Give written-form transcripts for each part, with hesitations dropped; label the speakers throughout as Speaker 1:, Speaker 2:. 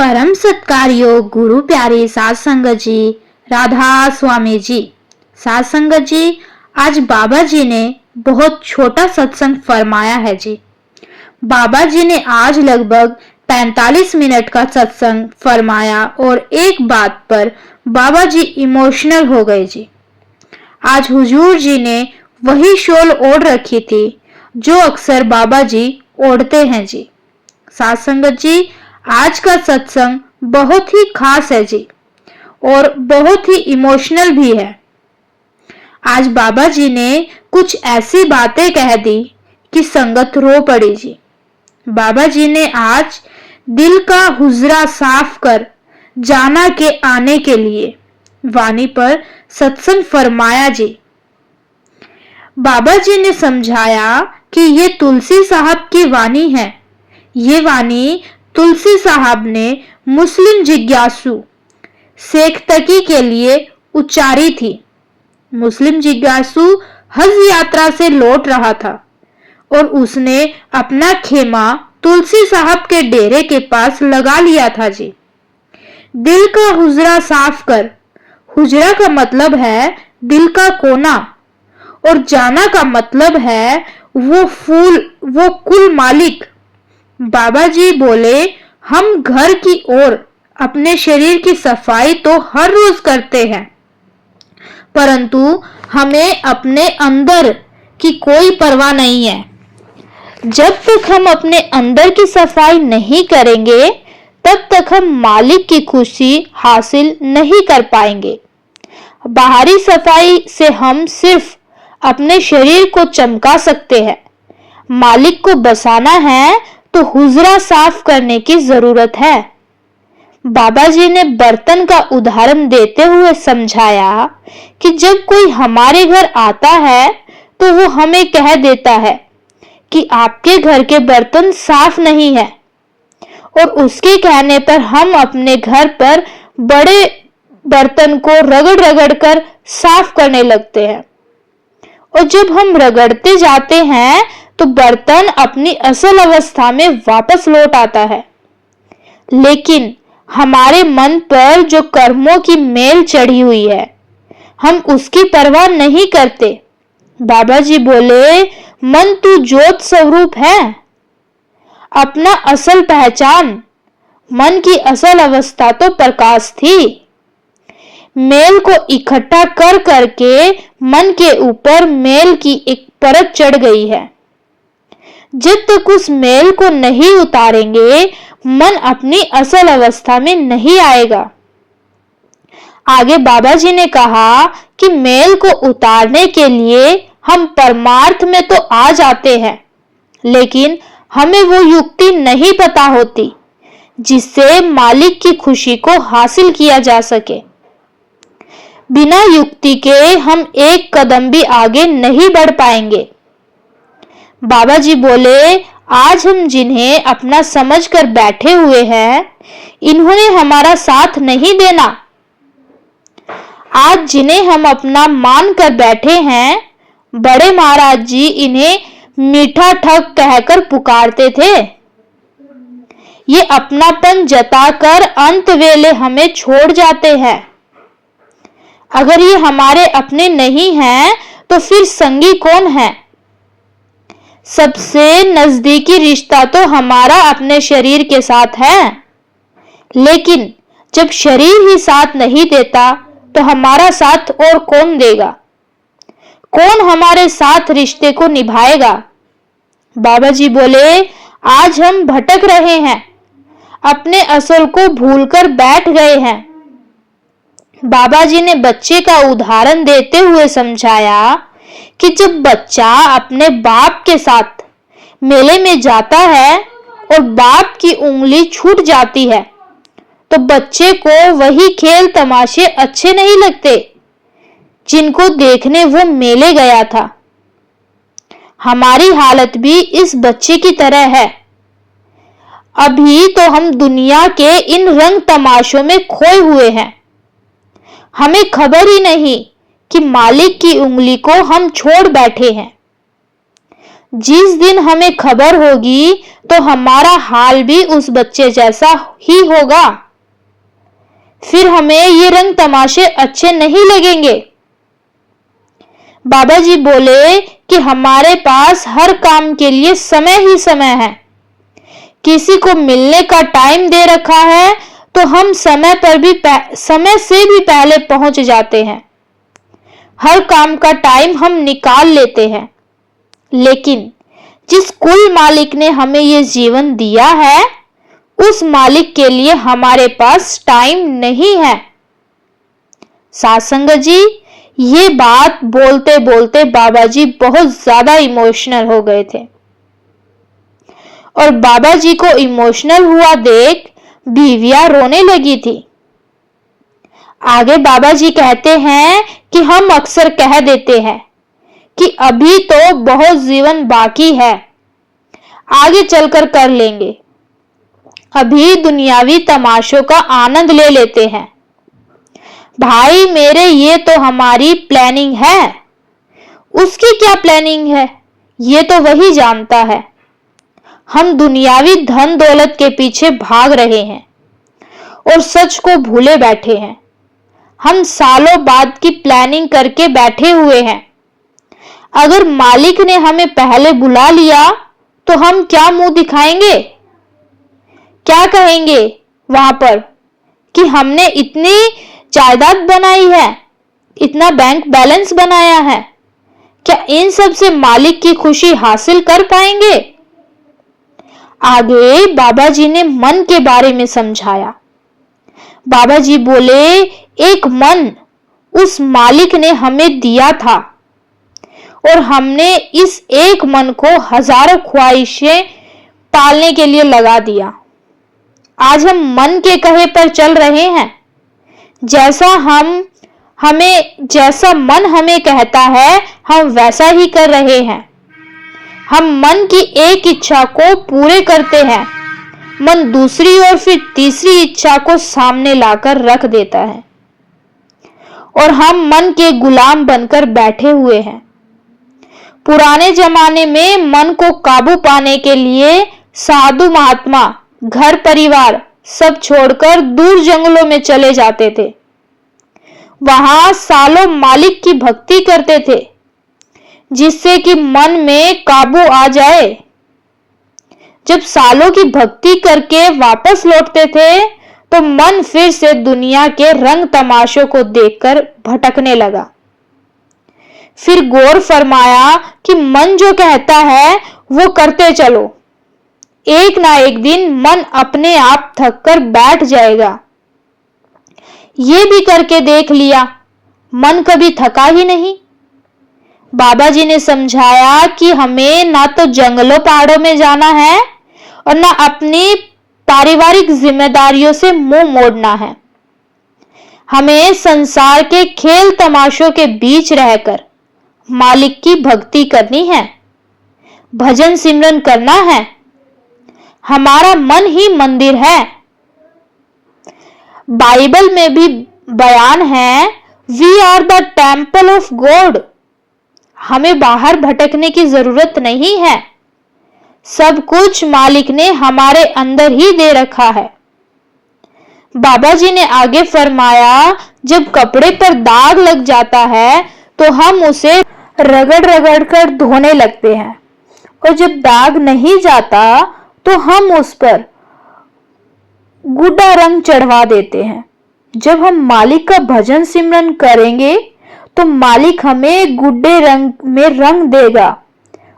Speaker 1: परम सत्कारयोग गुरु प्यारे साध संगत जी, राधा स्वामी जी। साध संगत जी, आज बाबा जी ने बहुत छोटा सत्संग फरमाया है जी। बाबा जी ने आज लगभग 45 मिनट का सत्संग फरमाया और एक बात पर बाबा जी इमोशनल हो गए जी। आज हुजूर जी ने वही शॉल ओढ़ रखी थी जो अक्सर बाबा जी ओढ़ते हैं जी। साध संगत जी, आज का सत्संग बहुत ही खास है जी और बहुत ही इमोशनल भी है। आज बाबा जी ने कुछ ऐसी बातें कह दी कि संगत रो पड़ी जी। बाबा जी ने आज दिल का हुजरा साफ कर जाना के आने के लिए वाणी पर सत्संग फरमाया जी। बाबा जी ने समझाया कि ये तुलसी साहब की वाणी है। ये वाणी तुलसी साहब ने मुस्लिम जिज्ञासु शेख तकी के लिए उच्चारी थी। मुस्लिम जिज्ञासु हज यात्रा से लौट रहा था और उसने अपना खेमा तुलसी साहब के डेरे के पास लगा लिया था जी। दिल का हुजरा साफ कर, हुजरा का मतलब है दिल का कोना और जाना का मतलब है वो फूल, वो कुल मालिक। बाबा जी बोले, हम घर की ओर अपने शरीर की सफाई तो हर रोज करते हैं, परंतु हमें अपने अंदर की कोई परवाह नहीं है। जब तक हम अपने अंदर की सफाई नहीं करेंगे तब तक हम मालिक की खुशी हासिल नहीं कर पाएंगे। बाहरी सफाई से हम सिर्फ अपने शरीर को चमका सकते हैं। मालिक को बसाना है तो हुजरा साफ करने की जरूरत है। बाबा जी ने बर्तन का उदाहरण देते हुए समझाया कि जब कोई हमारे घर आता है तो वो हमें कह देता है कि आपके घर के बर्तन साफ नहीं है, और उसके कहने पर हम अपने घर पर बड़े बर्तन को रगड़ रगड़ कर साफ करने लगते हैं, और जब हम रगड़ते जाते हैं तो बर्तन अपनी असल अवस्था में वापस लौट आता है। लेकिन हमारे मन पर जो कर्मों की मेल चढ़ी हुई है, हम उसकी परवाह नहीं करते। बाबा जी बोले, मन तू ज्योत स्वरूप है, अपना असल पहचान। मन की असल अवस्था तो प्रकाश थी। मेल को इकट्ठा कर करके मन के ऊपर मेल की एक परत चढ़ गई है। जब तक उस मेल को नहीं उतारेंगे मन अपनी असल अवस्था में नहीं आएगा। आगे बाबा जी ने कहा कि मेल को उतारने के लिए हम परमार्थ में तो आ जाते हैं, लेकिन हमें वो युक्ति नहीं पता होती जिससे मालिक की खुशी को हासिल किया जा सके। बिना युक्ति के हम एक कदम भी आगे नहीं बढ़ पाएंगे। बाबा जी बोले, आज हम जिन्हें अपना समझकर बैठे हुए हैं, इन्होंने हमारा साथ नहीं देना। आज जिन्हें हम अपना मान कर बैठे हैं, बड़े महाराज जी इन्हें मीठा ठग कहकर पुकारते थे। ये अपनापन जताकर अंत वेले हमें छोड़ जाते हैं। अगर ये हमारे अपने नहीं हैं तो फिर संगी कौन है? सबसे नजदीकी रिश्ता तो हमारा अपने शरीर के साथ है, लेकिन जब शरीर ही साथ नहीं देता तो हमारा साथ और कौन देगा? कौन हमारे साथ रिश्ते को निभाएगा? बाबा जी बोले, आज हम भटक रहे हैं, अपने असल को भूलकर बैठ गए हैं। बाबा जी ने बच्चे का उदाहरण देते हुए समझाया कि जब बच्चा अपने बाप के साथ मेले में जाता है और बाप की उंगली छूट जाती है तो बच्चे को वही खेल तमाशे अच्छे नहीं लगते जिनको देखने वो मेले गया था। हमारी हालत भी इस बच्चे की तरह है। अभी तो हम दुनिया के इन रंग तमाशों में खोए हुए हैं। हमें खबर ही नहीं कि मालिक की उंगली को हम छोड़ बैठे हैं। जिस दिन हमें खबर होगी तो हमारा हाल भी उस बच्चे जैसा ही होगा। फिर हमें ये रंग तमाशे अच्छे नहीं लगेंगे। बाबा जी बोले कि हमारे पास हर काम के लिए समय ही समय है। किसी को मिलने का टाइम दे रखा है तो हम समय से भी पहले पहुंच जाते हैं। हर काम का टाइम हम निकाल लेते हैं। लेकिन जिस कुल मालिक ने हमें ये जीवन दिया है, उस मालिक के लिए हमारे पास टाइम नहीं है। साथ संगत जी, ये बात बोलते बोलते बाबा जी बहुत ज्यादा इमोशनल हो गए थे और बाबा जी को इमोशनल हुआ देख बीवियां रोने लगी थी। आगे बाबा जी कहते हैं कि हम अक्सर कह देते हैं कि अभी तो बहुत जीवन बाकी है, आगे चलकर कर लेंगे। अभी दुनियावी तमाशों का आनंद ले लेते हैं। भाई मेरे, ये तो हमारी प्लानिंग है। उसकी क्या प्लानिंग है, ये तो वही जानता है। हम दुनियावी धन दौलत के पीछे भाग रहे हैं और सच को भूले बैठे हैं। हम सालों बाद की प्लानिंग करके बैठे हुए हैं। अगर मालिक ने हमें पहले बुला लिया तो हम क्या मुंह दिखाएंगे? क्या कहेंगे वहां पर कि हमने इतनी जायदाद बनाई है, इतना बैंक बैलेंस बनाया है? क्या इन सब से मालिक की खुशी हासिल कर पाएंगे? आगे बाबा जी ने मन के बारे में समझाया। बाबा जी बोले, एक मन उस मालिक ने हमें दिया था और हमने इस एक मन को हजारों ख्वाहिशें पालने के लिए लगा दिया। आज हम मन के कहे पर चल रहे हैं। जैसा मन हमें कहता है, हम वैसा ही कर रहे हैं। हम मन की एक इच्छा को पूरे करते हैं, मन दूसरी और फिर तीसरी इच्छा को सामने लाकर रख देता है और हम मन के गुलाम बनकर बैठे हुए हैं। पुराने जमाने में मन को काबू पाने के लिए साधु महात्मा घर परिवार सब छोड़कर दूर जंगलों में चले जाते थे। वहां सालों मालिक की भक्ति करते थे, जिससे कि मन में काबू आ जाए। जब सालों की भक्ति करके वापस लौटते थे तो मन फिर से दुनिया के रंग तमाशों को देखकर भटकने लगा। फिर गौर फरमाया कि मन जो कहता है वो करते चलो। एक ना एक दिन मन अपने आप थक कर बैठ जाएगा। ये भी करके देख लिया, मन कभी थका ही नहीं। बाबा जी ने समझाया कि हमें ना तो जंगलों पहाड़ों में जाना है और ना अपनी पारिवारिक जिम्मेदारियों से मुंह मोड़ना है। हमें संसार के खेल तमाशों के बीच रहकर मालिक की भक्ति करनी है, भजन सिमरन करना है। हमारा मन ही मंदिर है। बाइबल में भी बयान है, we are the temple of God. हमें बाहर भटकने की जरूरत नहीं है। सब कुछ मालिक ने हमारे अंदर ही दे रखा है। बाबा जी ने आगे फरमाया, जब कपड़े पर दाग लग जाता है तो हम उसे रगड़ रगड़ कर धोने लगते हैं और जब दाग नहीं जाता तो हम उस पर गुड्डा रंग चढ़वा देते हैं। जब हम मालिक का भजन सिमरन करेंगे तो मालिक हमें गुड्डे रंग में रंग देगा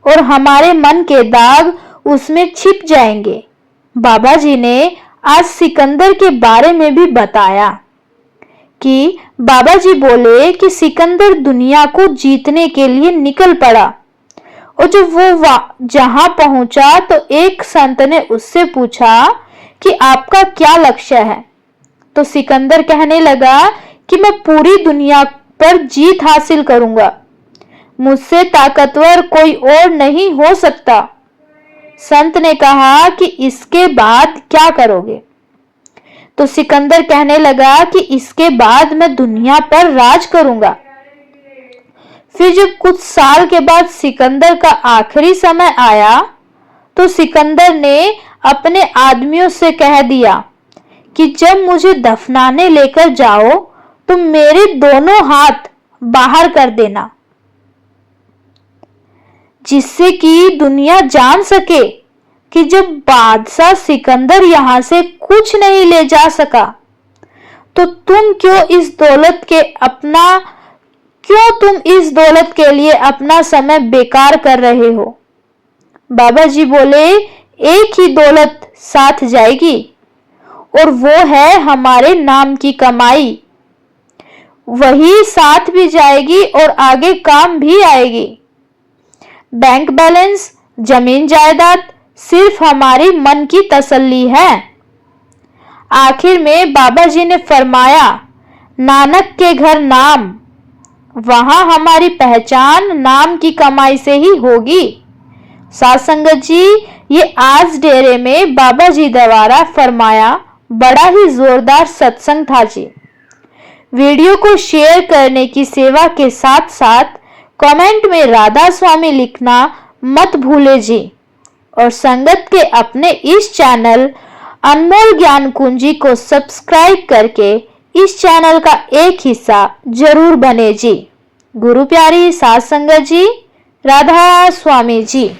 Speaker 1: और हमारे मन के दाग उसमें छिप जाएंगे। बाबा जी ने आज सिकंदर के बारे में भी बताया कि बाबा जी बोले कि सिकंदर दुनिया को जीतने के लिए निकल पड़ा और जब वो जहां पहुंचा तो एक संत ने उससे पूछा कि आपका क्या लक्ष्य है? तो सिकंदर कहने लगा कि मैं पूरी दुनिया पर जीत हासिल करूंगा। मुझसे ताकतवर कोई और नहीं हो सकता। संत ने कहा कि इसके बाद क्या करोगे? तो सिकंदर कहने लगा कि इसके बाद मैं दुनिया पर राज करूंगा। फिर जब कुछ साल के बाद सिकंदर का आखिरी समय आया तो सिकंदर ने अपने आदमियों से कह दिया कि जब मुझे दफनाने लेकर जाओ तो मेरे दोनों हाथ बाहर कर देना, जिससे कि दुनिया जान सके कि जब बादशाह सिकंदर यहां से कुछ नहीं ले जा सका तो तुम तुम इस दौलत के लिए अपना समय बेकार कर रहे हो। बाबा जी बोले, एक ही दौलत साथ जाएगी और वो है हमारे नाम की कमाई। वही साथ भी जाएगी और आगे काम भी आएगी। बैंक बैलेंस, जमीन जायदाद सिर्फ हमारी मन की तसल्ली है। आखिर में बाबा जी ने फरमाया, नानक के घर नाम, वहां हमारी पहचान नाम की कमाई से ही होगी। साथ संगत जी, ये आज डेरे में बाबा जी द्वारा फरमाया बड़ा ही जोरदार सत्संग था जी। वीडियो को शेयर करने की सेवा के साथ साथ कमेंट में राधा स्वामी लिखना मत भूले जी। और संगत के अपने इस चैनल अनमोल ज्ञान कुंजी को सब्सक्राइब करके इस चैनल का एक हिस्सा जरूर बने जी। गुरु प्यारी साथ संगत जी, राधा स्वामी जी।